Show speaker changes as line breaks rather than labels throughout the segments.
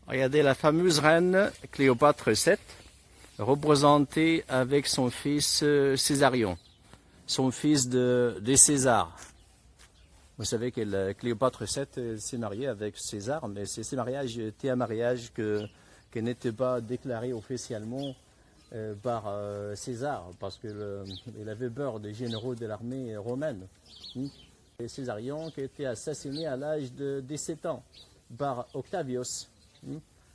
Regardez la fameuse reine Cléopâtre VII, représentée avec son fils Césarion, son fils de César. Vous savez que Cléopâtre VII s'est mariée avec César, mais ces mariages étaient un mariage qui n'était pas déclaré officiellement par César, parce qu'il avait peur des généraux de l'armée romaine. Et Césarion qui a été assassiné à l'âge de 17 ans par Octavius.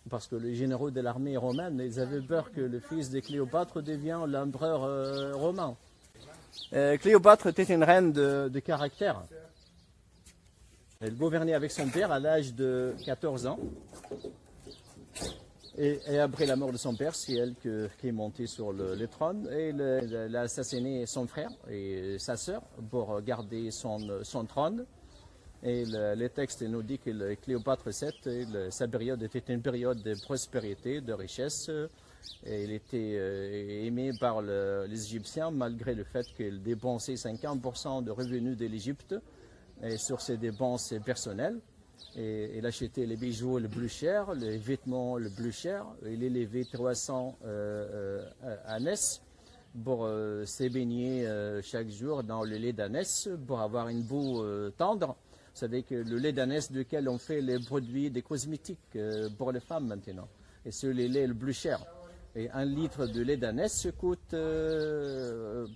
Parce que les généraux de l'armée romaine, ils avaient peur que le fils de Cléopâtre devienne l'empereur romain. Cléopâtre était une reine de caractère. Elle gouvernait avec son père à l'âge de 14 ans. Et après la mort de son père, c'est elle qui est montée sur le trône. Et elle a assassiné son frère et sa sœur pour garder son trône. Et le texte nous dit que Cléopâtre VII, sa période était une période de prospérité, de richesse. Et il était aimé par les Égyptiens malgré le fait qu'il dépensait 50% de revenus de l'Égypte sur ses dépenses personnelles. Et il achetait les bijoux les plus chers, les vêtements les plus chers. Il élevait 300 ânesses pour se baigner chaque jour dans le lait d'ânesse pour avoir une boue tendre. Vous savez que le lait d'ânesse duquel on fait les produits des cosmétiques pour les femmes maintenant. Et c'est le lait le plus cher. Et un litre de lait d'ânesse coûte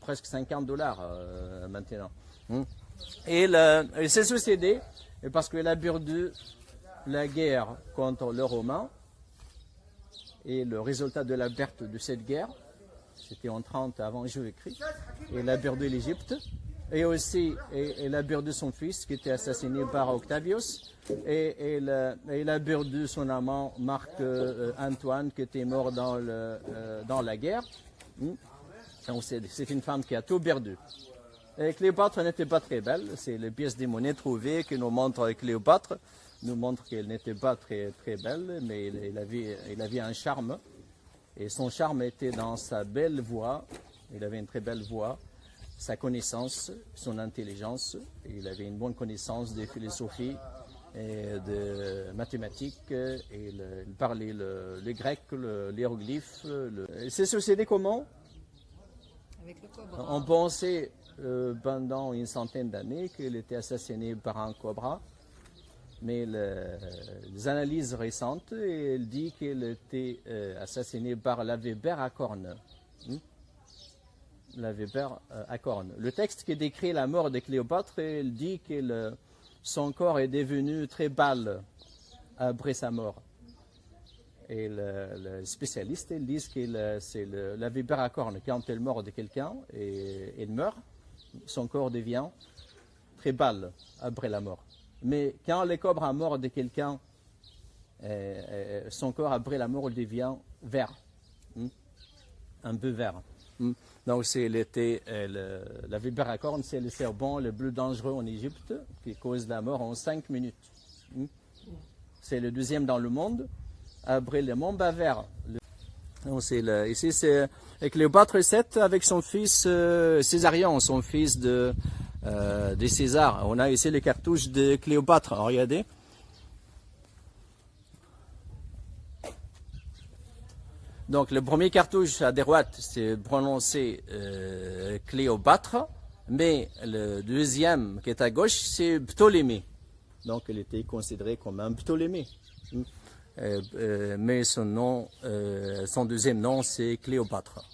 presque $50 maintenant. Et il s'est suicidé parce qu'il a perdu la guerre contre les Romains. Et le résultat de la perte de cette guerre, c'était en 30 avant Jésus-Christ. Il a perdu l'Égypte. Et aussi, il a perdu son fils qui était assassiné par Octavius. Et il a perdu son amant Marc-Antoine qui était mort dans la guerre. Donc c'est une femme qui a tout perdu. Et Cléopâtre n'était pas très belle. C'est les pièces de monnaie trouvées qui nous montrent Cléopâtre. Nous montrent qu'elle n'était pas très, très belle, mais il avait un charme. Et son charme était dans sa belle voix. Il avait une très belle voix. Sa connaissance, son intelligence. Il avait une bonne connaissance de philosophie et de mathématiques. Et il parlait le grec, l'hiéroglyphe. Il s'est suicidé comment?
Avec le cobra.
On pensait pendant une centaine d'années qu'il était assassiné par un cobra. Mais les analyses récentes, elles disent qu'il était assassiné par la vipère à cornes. La vipère à cornes. Le texte qui décrit la mort de Cléopâtre, il dit que son corps est devenu très pâle après sa mort. Et les spécialistes ils disent que c'est la vipère à cornes. Quand elle meurt de quelqu'un et elle meurt, son corps devient très pâle après la mort. Mais quand le cobra mort de quelqu'un, son corps après la mort devient vert, un peu vert. Donc la vipère à cornes, c'est le serpent le plus dangereux en Égypte qui cause la mort en 5 minutes. C'est le deuxième dans le monde, après le mont Bavère. Ici, c'est Cléopâtre VII avec son fils Césarion, son fils de César. On a ici les cartouches de Cléopâtre. Regardez. Donc, le premier cartouche à droite, c'est prononcé Cléopâtre, mais le deuxième qui est à gauche, c'est Ptolémée. Donc, il était considéré comme un Ptolémée. Mais son deuxième nom, c'est Cléopâtre.